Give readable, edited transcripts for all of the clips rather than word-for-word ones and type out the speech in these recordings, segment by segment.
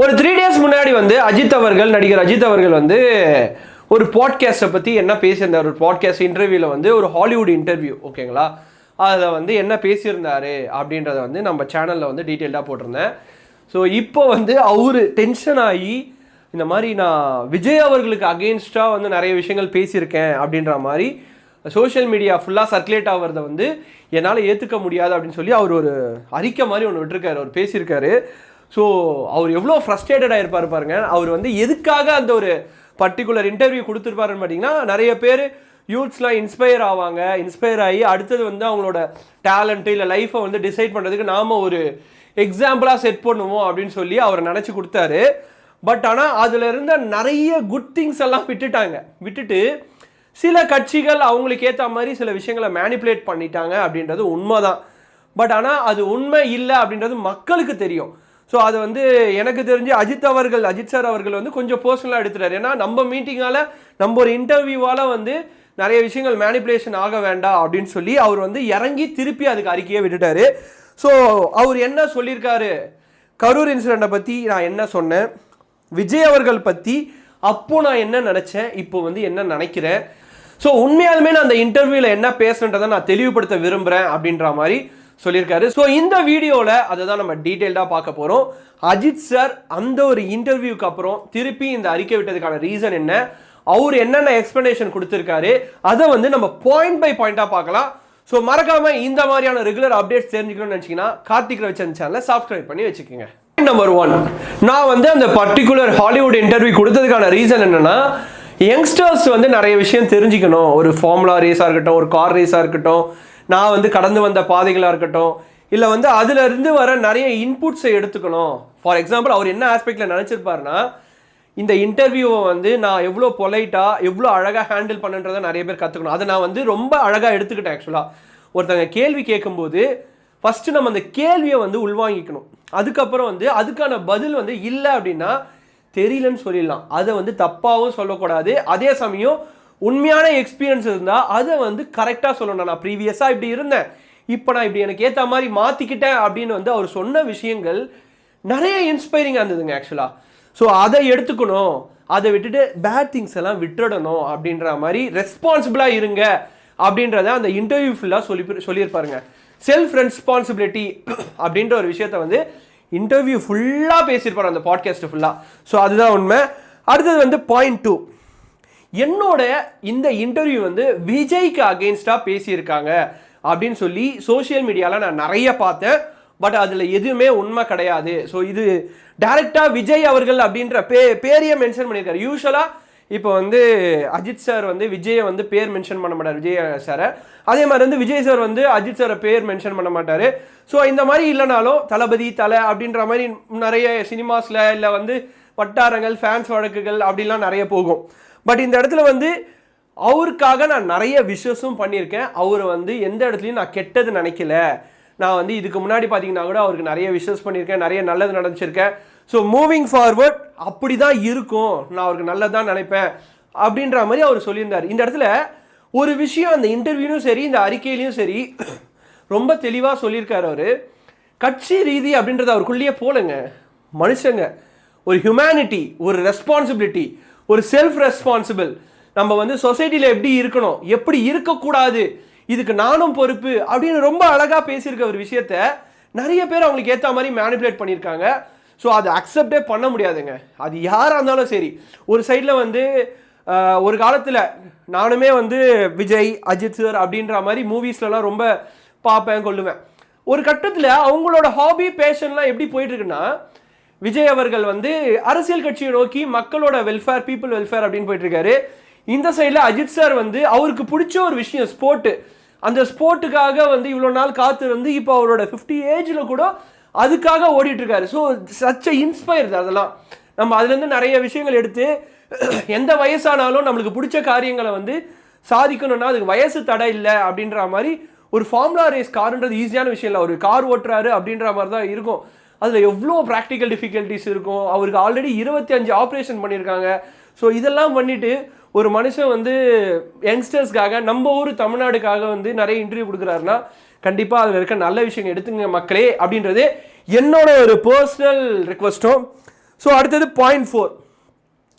ஒரு 3 days முன்னாடி வந்து நடிகர் அஜித் அவர்கள் வந்து ஒரு பாட்காஸ்ட்டை பற்றி என்ன பேசியிருந்தார். ஒரு பாட்காஸ்ட் இன்டர்வியூவில் வந்து ஒரு ஹாலிவுட் இன்டர்வியூ, ஓகேங்களா, அதில் வந்து என்ன பேசியிருந்தாரு அப்படின்றத வந்து நம்ம சேனலில் வந்து டீட்டெயில்டாக போட்டிருந்தேன். ஸோ இப்போ வந்து அவரு டென்ஷன் ஆகி இந்த மாதிரி நான் விஜய் அவர்களுக்கு அகெயின்ஸ்டாக வந்து நிறைய விஷயங்கள் பேசியிருக்கேன் அப்படின்ற மாதிரி சோஷியல் மீடியா ஃபுல்லாக சர்க்குலேட் ஆகிறத வந்து என்னால் ஏற்றுக்க முடியாது அப்படின்னு சொல்லி அவர் ஒரு அறிக்கை மாதிரி ஒன்று விட்டுருக்காரு, அவர் பேசியிருக்காரு. ஸோ அவர் எவ்வளோ ஃப்ரஸ்ட்ரேட்டடாக இருப்பார் பாருங்க. அவர் வந்து எதுக்காக அந்த ஒரு பர்டிகுலர் இன்டர்வியூ கொடுத்துருப்பாருன்னு பார்த்தீங்கன்னா, நிறைய பேர் யூத்ஸ்லாம் இன்ஸ்பயர் ஆகி அடுத்தது வந்து அவங்களோட டேலண்ட்டு இல்லை லைஃப்பை வந்து டிசைட் பண்ணுறதுக்கு நாம் ஒரு எக்ஸாம்பிளாக செட் பண்ணுவோம் அப்படின்னு சொல்லி அவர் நினச்சி கொடுத்தாரு. பட் ஆனால் அதில் இருந்த நிறைய குட் திங்ஸ் எல்லாம் விட்டுட்டு சில கட்சிகள் அவங்களுக்கு ஏற்ற மாதிரி சில விஷயங்களை மேனிப்புலேட் பண்ணிட்டாங்க அப்படின்றது உண்மைதான். பட் ஆனால் அது உண்மை இல்லை அப்படின்றது மக்களுக்கு தெரியும். ஸோ அது வந்து எனக்கு தெரிஞ்சு அஜித் சார் அவர்கள் வந்து கொஞ்சம் பர்சனலாக எடுத்துட்டார். ஏன்னா நம்ம மீட்டிங்கால் நம்ம ஒரு இன்டர்வியூவால் வந்து நிறைய விஷயங்கள் மேனிப்புலேஷன் ஆக வேண்டாம் அப்படின்னு சொல்லி அவர் வந்து இறங்கி திருப்பி அதுக்கு அறிக்கையை விட்டுட்டாரு. ஸோ அவர் என்ன சொல்லியிருக்காரு, கரூர் இன்சிடெண்ட்டை பற்றி நான் என்ன சொன்னேன், விஜய் அவர்கள் பற்றி அப்போ நான் என்ன நினச்சேன், இப்போ வந்து என்ன நினைக்கிறேன், ஸோ உண்மையாலுமே நான் அந்த இன்டர்வியூவில் என்ன பேசுகிறேன்றதை நான் தெளிவுபடுத்த விரும்புகிறேன் அப்படின்ற மாதிரி சொல்லியிருக்காரு. ஸோ இந்த வீடியோவில் அதை தான் நம்ம டீட்டெயில்டாக பார்க்க போகிறோம். அஜித் சார் அந்த ஒரு இன்டர்வியூக்கு அப்புறம் திருப்பி இந்த அறிக்கை விட்டதுக்கான ரீசன் என்ன, அவர் என்னென்ன எக்ஸ்பிளனேஷன் கொடுத்துருக்காரு, அதை வந்து நம்ம பாயிண்ட் பை பாயிண்டாக பார்க்கலாம். ஸோ மறக்காமல் இந்த மாதிரியான ரெகுலர் அப்டேட்ஸ் தெரிஞ்சுக்கணும்னு நினச்சிங்கன்னா கார்த்திக் ரவிச்சந்திரன் சேனலை சப்ஸ்கிரைப் பண்ணி வச்சுக்கோங்க. நம்பர் 1, நான் வந்து அந்த பர்டிகுலர் ஹாலிவுட் இன்டர்வியூ கொடுத்ததுக்கான ரீசன் என்னென்னா, யங்ஸ்டர்ஸ் வந்து நிறைய விஷயம் தெரிஞ்சுக்கணும். ஒரு ஃபார்முலா ரேஸாக இருக்கட்டும், ஒரு கார் ரேஸாக இருக்கட்டும், நான் வந்து கடந்து வந்த பாதைகளாக இருக்கட்டும், இல்லை வந்து அதிலிருந்து வர நிறைய இன்புட்ஸை எடுத்துக்கணும். ஃபார் எக்ஸாம்பிள் அவர் என்ன ஆஸ்பெக்டில் நினச்சிருப்பாருன்னா, இந்த இன்டர்வியூவை வந்து நான் எவ்வளோ பொலைட்டாக எவ்வளோ அழகாக ஹேண்டில் பண்ணுன்றதை நிறைய பேர் கற்றுக்கணும். அதை நான் வந்து ரொம்ப அழகாக எடுத்துக்கிட்டேன். ஆக்சுவலாக ஒருத்தங்க கேள்வி கேட்கும்போது ஃபஸ்ட்டு நம்ம அந்த கேள்வியை வந்து உள்வாங்கிக்கணும். அதுக்கப்புறம் வந்து அதுக்கான பதில் வந்து இல்லை அப்படின்னா தெரியலன்னு சொல்லிடலாம். அதை வந்து தப்பாகவும் சொல்லக்கூடாது. அதே சமயம் உண்மையான எக்ஸ்பீரியன்ஸ் இருந்தால் அதை வந்து கரெக்டாக சொல்லணும். நான் ப்ரீவியஸாக இப்படி இருந்தேன், இப்போ நான் இப்படி எனக்கு ஏற்ற மாதிரி மாற்றிக்கிட்டேன் அப்படின்னு வந்து அவர் சொன்ன விஷயங்கள் நிறைய இன்ஸ்பைரிங்காக இருந்ததுங்க ஆக்சுவலாக. ஸோ அதை எடுத்துக்கணும், அதை விட்டுட்டு பேட் திங்ஸ் எல்லாம் விட்டுடணும் அப்படின்ற மாதிரி ரெஸ்பான்சிபிளாக இருங்க அப்படின்றத அந்த இன்டர்வியூ ஃபுல்லாக சொல்லியிருப்பாருங்க. செல்ஃப் ரெஸ்பான்சிபிலிட்டி அப்படின்ற ஒரு விஷயத்த வந்து இன்டர்வியூ ஃபுல்லாக பேசியிருப்பார் அந்த பாட்காஸ்ட்டு ஃபுல்லாக. ஸோ அதுதான் உண்மை. அடுத்தது வந்து பாயிண்ட் 2, என்னோட இந்த இன்டர்வியூ வந்து விஜய்க்கு அகெயின்ஸ்டாக பேசியிருக்காங்க அப்படின்னு சொல்லி சோஷியல் மீடியாவில் நான் நிறைய பார்த்தேன். பட் அதில் எதுவுமே உண்மை கிடையாது. ஸோ இது டைரெக்டாக விஜய் அவர்கள் அப்படின்ற பேரையே மென்ஷன் பண்ணியிருக்காரு. யூஸ்வலாக இப்போ வந்து அஜித் சார் வந்து விஜயை வந்து பேர் மென்ஷன் பண்ண மாட்டார், விஜய் சாரை. அதே மாதிரி வந்து விஜய் சார் வந்து அஜித் சாரை பேர் மென்ஷன் பண்ண மாட்டார். ஸோ இந்த மாதிரி இல்லைனாலும் தளபதி தலை அப்படின்ற மாதிரி நிறைய சினிமாஸில் இல்லை வந்து வட்டாரங்கள் ஃபேன்ஸ் வழக்குகள் அப்படிலாம் நிறைய போகும். பட் இந்த இடத்துல வந்து அவருக்காக நான் நிறைய விஷஸும் பண்ணியிருக்கேன். அவர் வந்து எந்த இடத்துலையும் நான் கெட்டது நினைக்கல. நான் வந்து இதுக்கு முன்னாடி பார்த்தீங்கன்னா கூட அவருக்கு நிறைய விஷஸ் பண்ணியிருக்கேன், நிறைய நல்லது நடந்துச்சிருக்கேன். ஸோ மூவிங் ஃபார்வர்ட் அப்படி தான் இருக்கும், நான் அவருக்கு நல்லதான் நினைப்பேன் அப்படின்ற மாதிரி அவர் சொல்லியிருந்தார். இந்த இடத்துல ஒரு விஷயம் அந்த இன்டர்வியூலையும் சரி இந்த அறிக்கையிலையும் சரி ரொம்ப தெளிவாக சொல்லியிருக்காரு. அவர் கட்சி ரீதி அப்படின்றது அவருக்குள்ளேயே போலங்க. மனுஷங்க ஒரு ஹியூமனிட்டி, ஒரு ரெஸ்பான்சிபிலிட்டி, ஒரு செல்ஃப் ரெஸ்பான்சிபிள், நம்ம வந்து சொசைட்டியில் எப்படி இருக்கணும், எப்படி இருக்கக்கூடாது, இதுக்கு நானும் பொறுப்பு அப்படின்னு ரொம்ப அழகாக பேசியிருக்க ஒரு விஷயத்த நிறைய பேர் அவங்களுக்கு ஏற்ற மாதிரி மேனிப்புலேட் பண்ணியிருக்காங்க. ஸோ அதை அக்செப்டே பண்ண முடியாதுங்க. அது யாராக இருந்தாலும் சரி. ஒரு சைடில் வந்து ஒரு காலத்தில் நானுமே வந்து விஜய் அஜித் சார் அப்படின்ற மாதிரி மூவிஸ்லலாம் ரொம்ப பார்ப்பேன் கொள்ளுவேன். ஒரு கட்டத்தில் அவங்களோட ஹாபி பேஷன்லாம் எப்படி போயிட்டுருக்குன்னா, விஜய் அவர்கள் வந்து அரசியல் கட்சியை நோக்கி மக்களோட வெல்ஃபேர், பீப்புள் வெல்ஃபேர் அப்படின்னு போயிட்டுருக்காரு. இந்த சைடில் அஜித் சார் வந்து அவருக்கு பிடிச்ச ஒரு விஷயம் ஸ்போர்ட்டு, அந்த ஸ்போர்ட்டுக்காக வந்து இவ்வளோ நாள் காத்து வந்து இப்போ அவரோட 50 ஏஜில் கூட அதுக்காக ஓடிட்டுருக்காரு. So such inspires. அதெல்லாம் நம்ம அதுலேருந்து நிறைய விஷயங்கள் எடுத்து எந்த வயசானாலும் நம்மளுக்கு பிடிச்ச காரியங்களை வந்து சாதிக்கணும்னா அதுக்கு வயசு தடை இல்லை அப்படின்ற மாதிரி. ஒரு ஃபார்முலா ரேஸ் காருன்றது ஈஸியான விஷயம் இல்லை. ஒரு கார் ஓட்டுறாரு அப்படின்ற மாதிரி தான் இருக்கும். அதில் எவ்வளோ ப்ராக்டிக்கல் டிஃபிகல்ட்டிஸ் இருக்கும். அவருக்கு ஆல்ரெடி 25 ஆப்ரேஷன் பண்ணியிருக்காங்க. ஸோ இதெல்லாம் பண்ணிவிட்டு ஒரு மனுஷன் வந்து யங்ஸ்டர்ஸ்க்காக நம்ம ஊர் தமிழ்நாடுக்காக வந்து நிறைய இன்டர்வியூ கொடுக்குறாருன்னா கண்டிப்பாக அதில் இருக்க நல்ல விஷயம் எடுத்துங்க மக்களே அப்படின்றது என்னோட ஒரு பர்சனல் ரிக்வெஸ்ட்டும். ஸோ அடுத்தது பாயிண்ட் 4,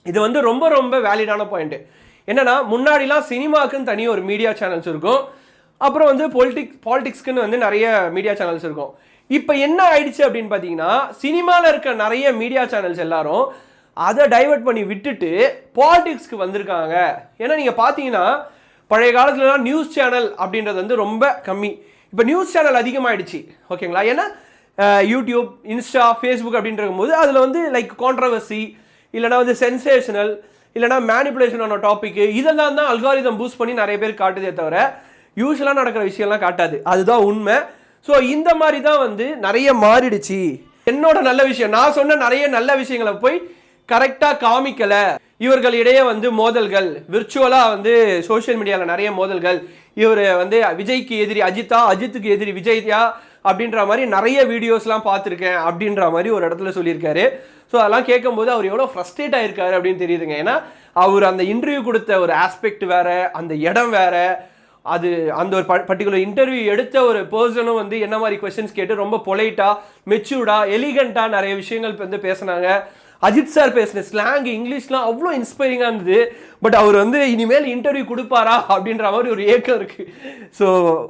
இது வந்து ரொம்ப ரொம்ப வேலிடான பாயிண்ட். என்னன்னா, முன்னாடிலாம் சினிமாக்குன்னு தனி ஒரு மீடியா சேனல்ஸ் இருக்கும், அப்புறம் வந்து பாலிடிக்ஸ்க்குன்னு வந்து நிறைய மீடியா சேனல்ஸ் இருக்கும். இப்போ என்ன ஆயிடுச்சு அப்படின்னு பார்த்தீங்கன்னா, சினிமாவில் இருக்க நிறைய மீடியா சேனல்ஸ் எல்லாரும் அதை டைவர்ட் பண்ணி விட்டுட்டு பாலிடிக்ஸ்க்கு வந்திருக்காங்க. ஏன்னா நீங்கள் பார்த்தீங்கன்னா பழைய காலத்துலலாம் நியூஸ் சேனல் அப்படின்றது வந்து ரொம்ப கம்மி. இப்போ நியூஸ் சேனல் அதிகமாகிடுச்சு, ஓகேங்களா? ஏன்னா யூடியூப், இன்ஸ்டா, ஃபேஸ்புக் அப்படின்ற போது அதில் வந்து லைக் கான்ட்ரவர்சி, இல்லைனா வந்து சென்சேஷனல், இல்லைனா மேனிப்புலேஷனான டாப்பிக்கு, இதெல்லாம் தான் அல்காரிதம் பூஸ்ட் பண்ணி நிறைய பேர் காட்டுதே தவிர யூஸ்வலாக நடக்கிற விஷயம்லாம் காட்டாது. அதுதான் உண்மை. ஸோ இந்த மாதிரி தான் வந்து நிறைய மாறிடுச்சு. என்னோட நல்ல விஷயம், நான் சொன்ன நிறைய நல்ல விஷயங்களை போய் கரெக்டாக காமிக்கலை. இவர்களிடையே வந்து மோதல்கள், விர்ச்சுவலாக வந்து சோஷியல் மீடியாவில் நிறைய மோதல்கள், இவர் வந்து விஜய்க்கு எதிரி அஜித்தா, அஜித்துக்கு எதிரி விஜய்யா அப்படின்ற மாதிரி நிறைய வீடியோஸ்லாம் பார்த்துருக்கேன் அப்படின்ற மாதிரி ஒரு இடத்துல சொல்லியிருக்காரு. ஸோ அதெல்லாம் கேட்கும்போது அவர் எவ்வளோ ஃப்ரஸ்ட்ரேட் ஆகிருக்காரு அப்படின்னு தெரியுதுங்க. ஏன்னா அவர் அந்த இன்டர்வியூ கொடுத்த ஒரு ஆஸ்பெக்ட் வேறு, அந்த இடம் வேறு, அது அந்த ஒரு பர்டிகுலர் இன்டர்வியூ எடுத்த ஒரு பர்சனும் வந்து என்ன மாதிரி கொஸ்டின்ஸ் கேட்டு ரொம்ப பொலைட்டாக, மெச்சூர்டாக, எலிகண்ட்டாக நிறைய விஷயங்கள் வந்து பேசினாங்க. அஜித் சார் பேசின ஸ்லாங் இங்கிலீஷ்லாம் அவ்வளோ இன்ஸ்பைரிங்காக இருந்தது. பட் அவர் வந்து இனிமேல் இன்டர்வியூ கொடுப்பாரா அப்படின்ற மாதிரி ஒரு ஏக்கம் இருக்குது. ஸோ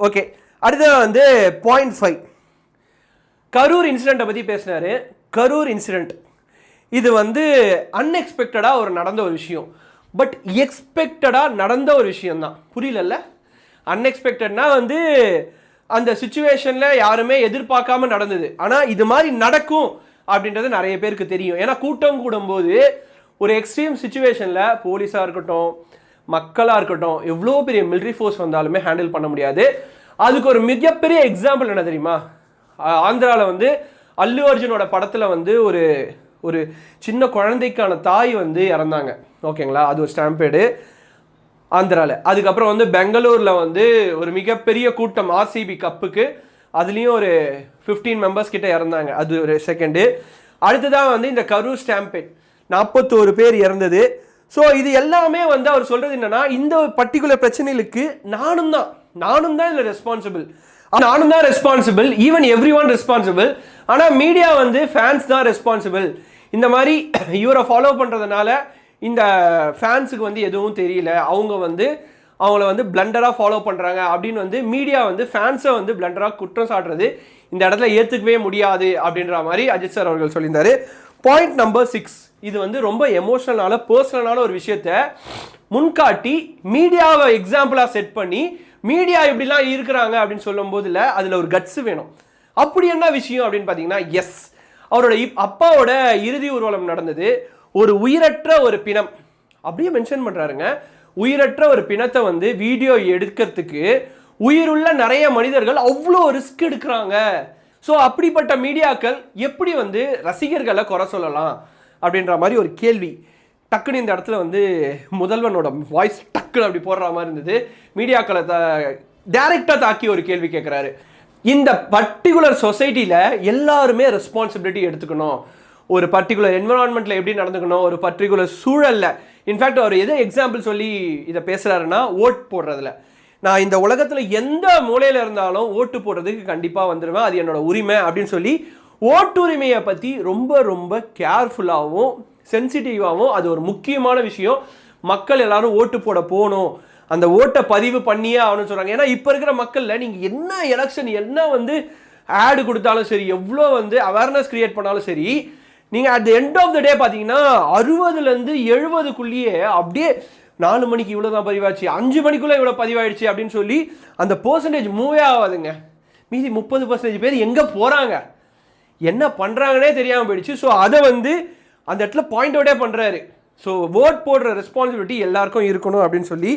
ஓகே, அடுத்தது வந்து பாயிண்ட் 5, கரூர் இன்சிடெண்ட்டை பற்றி பேசினார். கரூர் இன்சிடெண்ட் இது வந்து அன்எக்ஸ்பெக்டடாக ஒரு நடந்த ஒரு விஷயம், பட் எக்ஸ்பெக்டடாக நடந்த ஒரு விஷயம்தான். புரியலல்ல? அன்எக்ஸ்பெக்டட்னா வந்து அந்த சுச்சுவேஷனில் யாருமே எதிர்பார்க்காம நடந்தது. ஆனால் இது மாதிரி நடக்கும் அப்படின்றது நிறைய பேருக்கு தெரியும். ஏன்னா கூட்டம் கூடும்போது ஒரு எக்ஸ்ட்ரீம் சுச்சுவேஷனில் போலீஸாக இருக்கட்டும், மக்களாக இருக்கட்டும், எவ்வளோ பெரிய மிலிட்ரி ஃபோர்ஸ் வந்தாலுமே ஹேண்டில் பண்ண முடியாது. அதுக்கு ஒரு மிகப்பெரிய எக்ஸாம்பிள் என்ன தெரியுமா? ஆந்திராவில் வந்து அல்லு அர்ஜுனோட படத்தில் வந்து ஒரு ஒரு சின்ன குழந்தைக்கான தாய் வந்து இறந்தாங்க, ஓகேங்களா? அது ஒரு ஸ்டாம்பேடு ஆந்திராவில். அதுக்கப்புறம் வந்து பெங்களூரில் வந்து ஒரு மிகப்பெரிய கூட்டம் ஆர்சிபி கப்புக்கு, அதுலேயும் ஒரு 15 மெம்பர்ஸ் கிட்ட இறந்தாங்க, அது ஒரு செகண்டு. அடுத்ததான் வந்து இந்த கரூர் ஸ்டாம்பேட் 41 பேர் இறந்தது. ஸோ இது எல்லாமே வந்து அவர் சொல்கிறது என்னென்னா, இந்த பர்டிகுலர் பிரச்சனைகளுக்கு நானும் தான் இதில் responsible, even every one responsible. ஆனால் மீடியா வந்து ஃபேன்ஸ் தான் ரெஸ்பான்சிபிள். இந்த மாதிரி இவரை ஃபாலோ பண்ணுறதுனால இந்த ஃபேன்ஸுக்கு வந்து எதுவும் தெரியல, அவங்கள வந்து பிளண்டராக ஃபாலோ பண்ணுறாங்க அப்படின்னு வந்து மீடியா வந்து ஃபேன்ஸை வந்து பிளண்டராக குற்றம் சாட்டுறது இந்த இடத்துல ஏற்றுக்கவே முடியாது அப்படின்ற மாதிரி அஜித் சார் அவர்கள் சொல்லியிருந்தாரு. பாயிண்ட் நம்பர் 6, இது வந்து ரொம்ப எமோஷனலான பர்சனலான ஒரு விஷயத்த முன்காட்டி மீடியாவை எக்ஸாம்பிளாக செட் பண்ணி மீடியா இப்படிலாம் இருக்கிறாங்க அப்படின்னு சொல்லும் போதில் அதில் ஒரு கட்ஸ் வேணும். அப்படி என்ன விஷயம் அப்படின்னு பார்த்தீங்கன்னா, எஸ், அவரோட அப்பாவோட இறுதி ஊர்வலம் நடந்தது. ஒரு உயிரற்ற ஒரு பிணம் அப்படியே மென்ஷன் பண்ணுறாருங்க. உயிரற்ற ஒரு பிணத்தை வந்து வீடியோ எடுக்கிறதுக்கு உயிருள்ள நிறைய மனிதர்கள் அவ்வளோ ரிஸ்க் எடுக்கிறாங்க. ஸோ அப்படிப்பட்ட மீடியாக்கள் எப்படி வந்து ரசிகர்களை குறை சொல்லலாம் அப்படின்ற மாதிரி ஒரு கேள்வி டக்குன்னு இந்த இடத்துல வந்து முதல்வனோட வாய்ஸ் டக்குன்னு அப்படி போடுற மாதிரி இருந்தது. மீடியாக்களை டைரெக்டாக தாக்கி ஒரு கேள்வி கேட்குறாரு. இந்த பர்டிகுலர் சொசைட்டியில் எல்லாருமே ரெஸ்பான்சிபிலிட்டி எடுத்துக்கணும். ஒரு பர்டிகுலர் என்விரான்மெண்ட்டில் எப்படி நடந்துக்கணும், ஒரு பர்டிகுலர் சூழலில். இன்ஃபேக்ட் அவர் எதை எக்ஸாம்பிள் சொல்லி இதை பேசுகிறாருன்னா, ஓட் போடுறதுல. நான் இந்த உலகத்தில் எந்த மூலையில் இருந்தாலும் ஓட்டு போடுறதுக்கு கண்டிப்பாக வந்துடுவேன், அது என்னோட உரிமை அப்படின்னு சொல்லி ஓட்டுரிமையை பற்றி ரொம்ப ரொம்ப கேர்ஃபுல்லாகவும் சென்சிட்டிவாகவும், அது ஒரு முக்கியமான விஷயம், மக்கள் எல்லாரும் ஓட்டு போட போகணும், அந்த ஓட்டை பதிவு பண்ணியே ஆகணும்னு சொல்கிறாங்க. ஏன்னா இப்போ இருக்கிற மக்களில் நீங்கள் என்ன எலெக்ஷன் என்ன வந்து ஆடு கொடுத்தாலும் சரி, எவ்வளோ வந்து அவேர்னஸ் கிரியேட் பண்ணாலும் சரி, நீங்கள் at the end of the day பார்த்தீங்கன்னா 60லேருந்து 70க்குள்ளேயே அப்படியே 4 மணிக்கு இவ்வளோ தான் பதிவாச்சு, 5 மணிக்குள்ளே இவ்வளோ பதிவாயிடுச்சு அப்படின்னு சொல்லி அந்த பர்சன்டேஜ் மூவே ஆகாதுங்க. மீதி 30% பேர் எங்கே போகிறாங்க, என்ன பண்ணுறாங்கன்னே தெரியாமல் போயிடுச்சு. ஸோ அதை வந்து அந்த இடத்துல பாயிண்ட் அவுட்டே பண்ணுறாரு. ஸோ ஓட் போடுற ரெஸ்பான்சிபிலிட்டி எல்லாருக்கும் இருக்கணும் அப்படின்னு சொல்லி.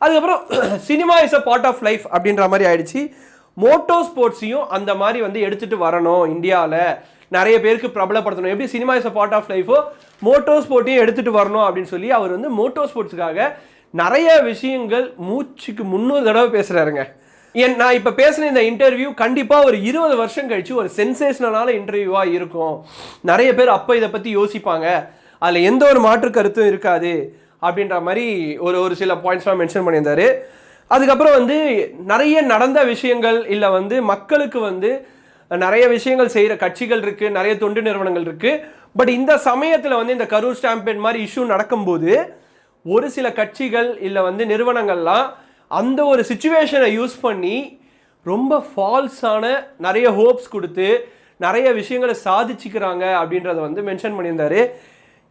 அதுக்கப்புறம் cinema is a part of life அப்படின்ற மாதிரி ஆயிடுச்சு. மோட்டோ ஸ்போர்ட்ஸையும் அந்த மாதிரி வந்து எடுத்துகிட்டு வரணும், இந்தியாவில் நிறைய பேருக்கு பிரபலப்படுத்தணும். எப்படி cinema is a part of லைஃபோ மோட்டோ ஸ்போர்ட்டையும் எடுத்துகிட்டு வரணும் அப்படின்னு சொல்லி அவர் வந்து மோட்டோ ஸ்போர்ட்ஸுக்காக நிறைய விஷயங்கள் மூச்சுக்கு 300 தடவை பேசுகிறாருங்க. நான் இப்போ பேசுகிற இந்த இன்டர்வியூ கண்டிப்பாக ஒரு 20 வருஷம் கழிச்சு ஒரு சென்சேஷனலான இன்டர்வியூவாக இருக்கும். நிறைய பேர் அப்போ இதை பற்றி யோசிப்பாங்க, அதில் எந்த ஒரு மாற்று கருத்தும் இருக்காது அப்படின்ற மாதிரி ஒரு சில பாயிண்ட்ஸ்லாம் மென்ஷன் பண்ணியிருந்தார். அதுக்கப்புறம் வந்து நிறைய நடந்த விஷயங்கள் இல்லை வந்து மக்களுக்கு வந்து நிறைய விஷயங்கள் செய்கிற கட்சிகள் இருக்குது, நிறைய தொண்டு நிறுவனங்கள் இருக்குது. பட் இந்த சமயத்தில் வந்து இந்த கரூர் ஸ்டாம்பேட் மாதிரி இஷ்யூ நடக்கும்போது ஒரு சில கட்சிகள் இல்லை வந்து நிறுவனங்கள்லாம் அந்த ஒரு சுச்சுவேஷனை யூஸ் பண்ணி ரொம்ப ஃபால்ஸான நிறைய ஹோப்ஸ் கொடுத்து நிறைய விஷயங்களை சாதிச்சுக்கிறாங்க அப்படின்றத வந்து மென்ஷன் பண்ணியிருந்தாரு.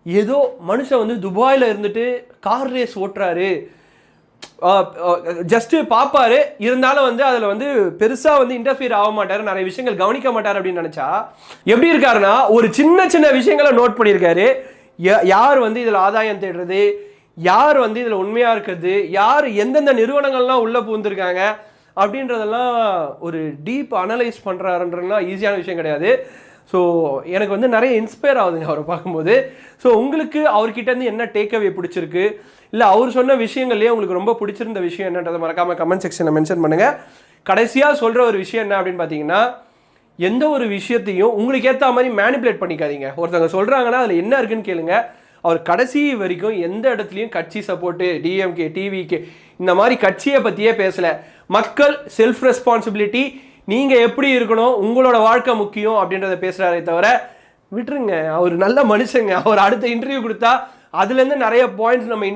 ஏதோ மனுஷன் வந்து துபாயில் இருந்துட்டு கார் ரேஸ் ஓட்டுறாரு, ஜஸ்ட்டு பார்ப்பாரு, இருந்தாலும் வந்து அதில் வந்து பெருசாக வந்து இன்டர்ஃபியர் ஆக மாட்டார், நிறைய விஷயங்கள் கவனிக்க மாட்டார் அப்படின்னு நினச்சா எப்படி இருக்காருன்னா ஒரு சின்ன சின்ன விஷயங்களை நோட் பண்ணியிருக்காரு. யார் வந்து இதில் ஆதாயம் தேடுறது, யார் வந்து இதில் உண்மையாக இருக்கிறது, யார் எந்தெந்த நிறுவனங்கள்லாம் உள்ளே பூந்துருக்காங்க அப்படின்றதெல்லாம் ஒரு டீப் அனலைஸ் பண்ணுறாருன்றதுலாம் ஈஸியான விஷயம் கிடையாது. ஸோ எனக்கு வந்து நிறைய இன்ஸ்பயர் ஆகுதுங்க அவரை பார்க்கும்போது. ஸோ உங்களுக்கு அவர்கிட்டேருந்து என்ன டேக்அவே பிடிச்சிருக்கு, இல்லை அவர் சொன்ன விஷயங்கள்லேயே உங்களுக்கு ரொம்ப பிடிச்சிருந்த விஷயம் என்னன்றதை மறக்காமல் கமெண்ட் செக்ஷனில் மென்ஷன் பண்ணுங்கள். கடைசியாக சொல்கிற ஒரு விஷயம் என்ன அப்படின்னு பார்த்தீங்கன்னா, எந்த ஒரு விஷயத்தையும் உங்களுக்கு ஏற்ற மாதிரி மேனிப்புலேட் பண்ணிக்காதீங்க. ஒருத்தவங்க சொல்கிறாங்கன்னா அதில் என்ன இருக்குன்னு கேளுங்க. அவர் கடைசி வரைக்கும் எந்த இடத்துலையும் கட்சி சப்போர்ட்டு, டிஎம்கே, டிவிகே இந்த மாதிரி கட்சியை பற்றியே பேசலை. மக்கள் செல்ஃப் ரெஸ்பான்சிபிலிட்டி, நீங்கள் எப்படி இருக்கணும், உங்களோட வாழ்க்கை முக்கியம் அப்படின்றத பேசுகிறாரே தவிர விட்டுருங்க. அவர் நல்ல மனுஷங்க. அவர் அடுத்த இன்டர்வியூ கொடுத்தா அதுலேருந்து நிறைய பாயிண்ட்ஸ் நம்ம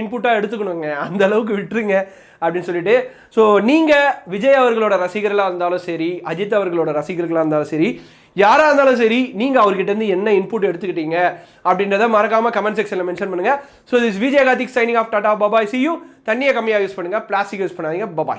இன்புட்டாக எடுத்துக்கணுங்க. அந்த அளவுக்கு விட்டுருங்க அப்படின்னு சொல்லிட்டு. ஸோ நீங்கள் விஜய் அவர்களோட ரசிகர்களாக இருந்தாலும் சரி, அஜித் அவர்களோட ரசிகர்களாக இருந்தாலும் சரி, யாராக இருந்தாலும் சரி, நீங்கள் அவர்கிட்டருந்து என்ன இன்புட் எடுத்துக்கிட்டீங்க அப்படின்றத மறக்காமல் கமெண்ட் செக்ஷனில் மென்ஷன் பண்ணுங்கள். So this Vijay Karthik signing off Tata bye bye, C you. தண்ணியை கம்மியாக யூஸ் பண்ணுங்கள், பிளாஸ்டிக் யூஸ் பண்ணாதீங்க. பபாய்.